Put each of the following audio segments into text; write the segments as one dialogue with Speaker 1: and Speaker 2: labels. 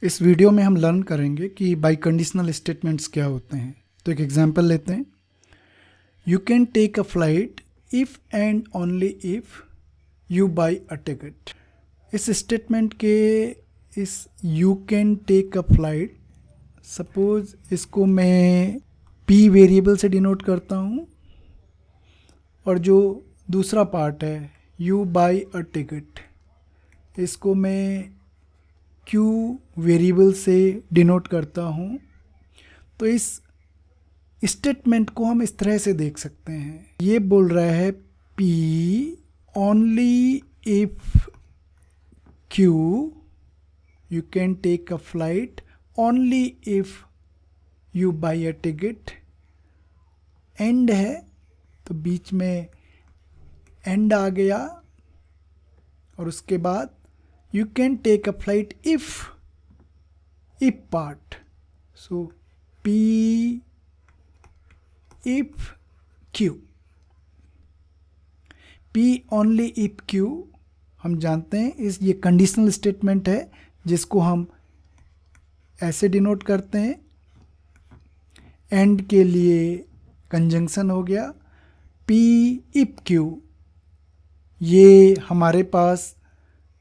Speaker 1: इस वीडियो में हम लर्न करेंगे कि बाई कंडीशनल स्टेटमेंट्स क्या होते हैं। तो एक एग्जांपल लेते हैं। You can take a flight if and only if you buy a ticket. इस स्टेटमेंट के इस you can take a flight, suppose इसको मैं पी वेरिएबल से डिनोट करता हूँ और जो दूसरा पार्ट है यू बाई अ टिकट, इसको मैं क्यू वेरिएबल से डिनोट करता हूँ। तो इस स्टेटमेंट को हम इस तरह से देख सकते हैं। ये बोल रहा है P only if Q you can take a flight only if you buy a ticket. And है तो बीच में एंड आ गया और उसके बाद you can take a flight if part, so P if Q. P only if Q हम जानते हैं इस ये कंडीशनल स्टेटमेंट है जिसको हम ऐसे डिनोट करते हैं। एंड के लिए कंजंक्शन हो गया पी इफ क्यू। ये हमारे पास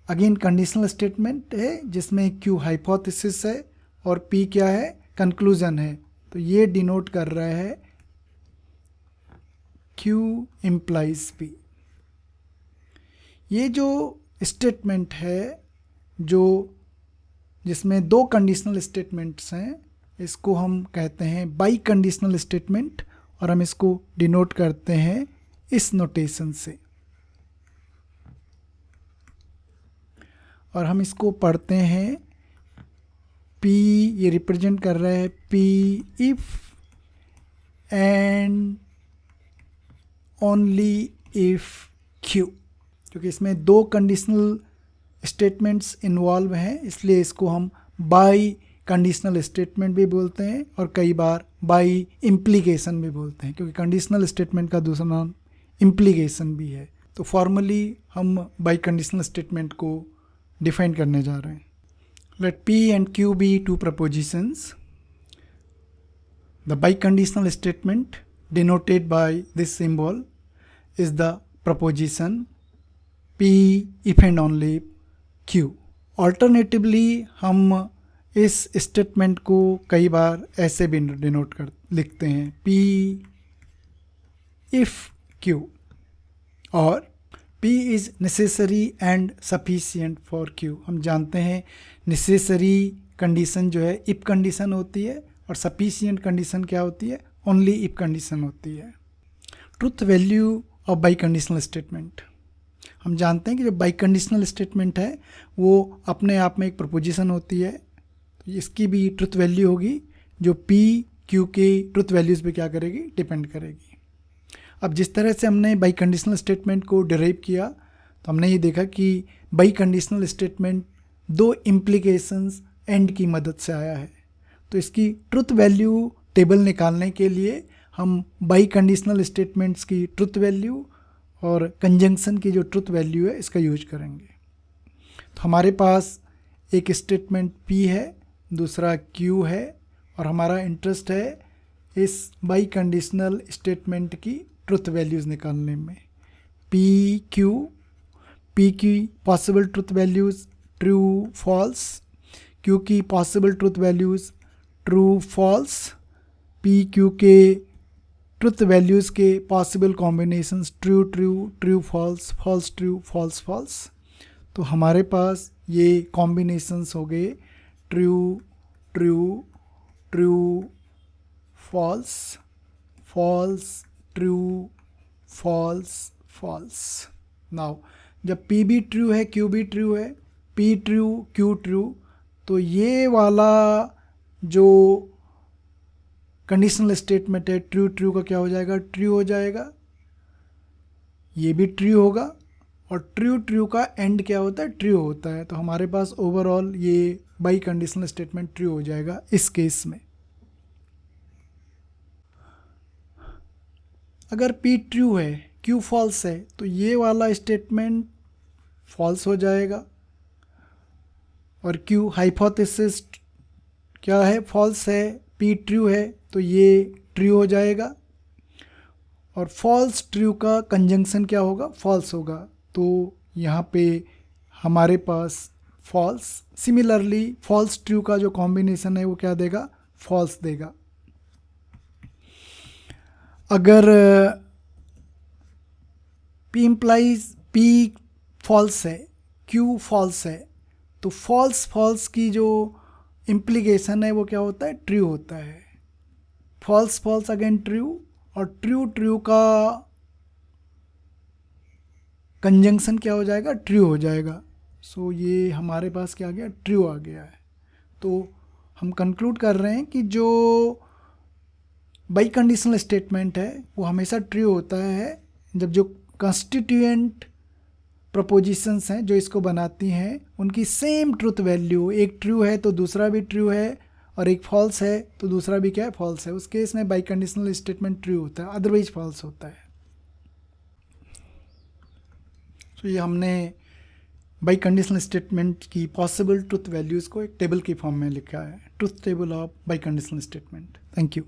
Speaker 1: अगेन कंडीशनल स्टेटमेंट है जिसमें क्यू हाइपोथेसिस है और पी क्या है, कंक्लूजन है। तो ये डिनोट कर रहा है क्यू इम्प्लाइज पी। ये जो स्टेटमेंट है जो जिसमें दो कंडीशनल स्टेटमेंट्स हैं, इसको हम कहते हैं बाई कंडीशनल स्टेटमेंट और हम इसको डिनोट करते हैं इस नोटेशन से। और हम इसको पढ़ते हैं P, ये रिप्रेजेंट कर रहा है P if and only if Q। क्योंकि इसमें दो कंडीशनल स्टेटमेंट्स इन्वॉल्व हैं इसलिए इसको हम बाई कंडीशनल स्टेटमेंट भी बोलते हैं और कई बार बाई इम्प्लीकेशन भी बोलते हैं, क्योंकि कंडीशनल स्टेटमेंट का दूसरा नाम इम्प्लीकेशन भी है। तो फॉर्मली हम बाई कंडीशनल स्टेटमेंट को डिफाइन करने जा रहे हैं। Let P and Q be two propositions. The biconditional statement denoted by this symbol is the proposition P if and only Q. Alternatively हम इस स्टेटमेंट को कई बार ऐसे भी डिनोट कर लिखते हैं P if Q और P is necessary and sufficient for Q। हम जानते हैं नेसेसरी कंडीशन जो है इफ कंडीशन होती है और सफिशिएंट कंडीशन क्या होती है, ओनली इफ कंडीशन होती है। Truth value of by conditional statement, हम जानते हैं कि जो बाई कंडीशनल स्टेटमेंट है वो अपने आप में एक प्रपोजिशन होती है, तो इसकी भी ट्रुथ वैल्यू होगी जो P Q के ट्रुथ वैल्यूज़ पे क्या करेगी, डिपेंड करेगी। अब जिस तरह से हमने बाई कंडीशनल स्टेटमेंट को डिराइव किया तो हमने ये देखा कि बाई कंडीशनल स्टेटमेंट दो इम्प्लीकेशंस एंड की मदद से आया है। तो इसकी ट्रुथ वैल्यू टेबल निकालने के लिए हम बाई कंडीशनल स्टेटमेंट्स की ट्रुथ वैल्यू और कंजंक्शन की जो ट्रुथ वैल्यू है इसका यूज करेंगे। तो हमारे पास एक स्टेटमेंट P है, दूसरा Q है और हमारा इंटरेस्ट है इस बाई कंडीशनल स्टेटमेंट की ट्रुथ वैल्यूज़ निकालने में। P की possible truth values true false, Q की possible truth values true false, Q के ट्रुथ वैल्यूज़ के possible combinations true true true false false true false false. तो हमारे पास ये कॉम्बिनेशंस हो गए true true true false false true false false. Now जब P भी ट्रू है Q भी ट्रू है, P ट्रू Q ट्रू, तो ये वाला जो कंडीशनल स्टेटमेंट है ट्रू ट्रू का क्या हो जाएगा, ट्रू हो जाएगा। ये भी ट्रू होगा और ट्रू ट्रू का एंड क्या होता है, ट्रू होता है। तो हमारे पास ओवरऑल ये बाई कंडीशनल स्टेटमेंट ट्रू हो जाएगा इस केस में। अगर P ट्रू है Q फॉल्स है तो ये वाला स्टेटमेंट फॉल्स हो जाएगा और Q हाइपोथेसिस क्या है, फॉल्स है, P ट्रू है, तो ये ट्रू हो जाएगा। और फॉल्स ट्रू का कंजंक्शन क्या होगा, फॉल्स होगा, तो यहाँ पे हमारे पास फॉल्स। सिमिलरली फॉल्स ट्रू का जो कॉम्बिनेशन है वो क्या देगा, फॉल्स देगा। अगर P इम्प्लाइज P फॉल्स है, Q फॉल्स है, तो फॉल्स फॉल्स की जो इम्प्लीकेशन है वो क्या होता है, ट्रू होता है। फॉल्स फॉल्स अगेन ट्रू, और ट्रू ट्रू का कंजंक्शन क्या हो जाएगा, ट्रू हो जाएगा। सो ये हमारे पास क्या आ गया, ट्रू आ गया है। तो हम कंक्लूड कर रहे हैं कि जो बाई कंडीशनल स्टेटमेंट है वो हमेशा ट्रू होता है जब जो कॉन्स्टिट्यूएंट प्रपोजिशंस हैं जो इसको बनाती हैं उनकी सेम ट्रुथ वैल्यू, एक ट्रू है तो दूसरा भी ट्रू है, और एक फॉल्स है तो दूसरा भी क्या है, फॉल्स है। उस केस में बाई कंडीशनल स्टेटमेंट ट्रू होता है, अदरवाइज फॉल्स होता है। तो ये हमने बाई कंडीशनल स्टेटमेंट की पॉसिबल ट्रुथ वैल्यूज़ को एक टेबल की फॉर्म में लिखा है, truth table of by conditional statement. Thank you.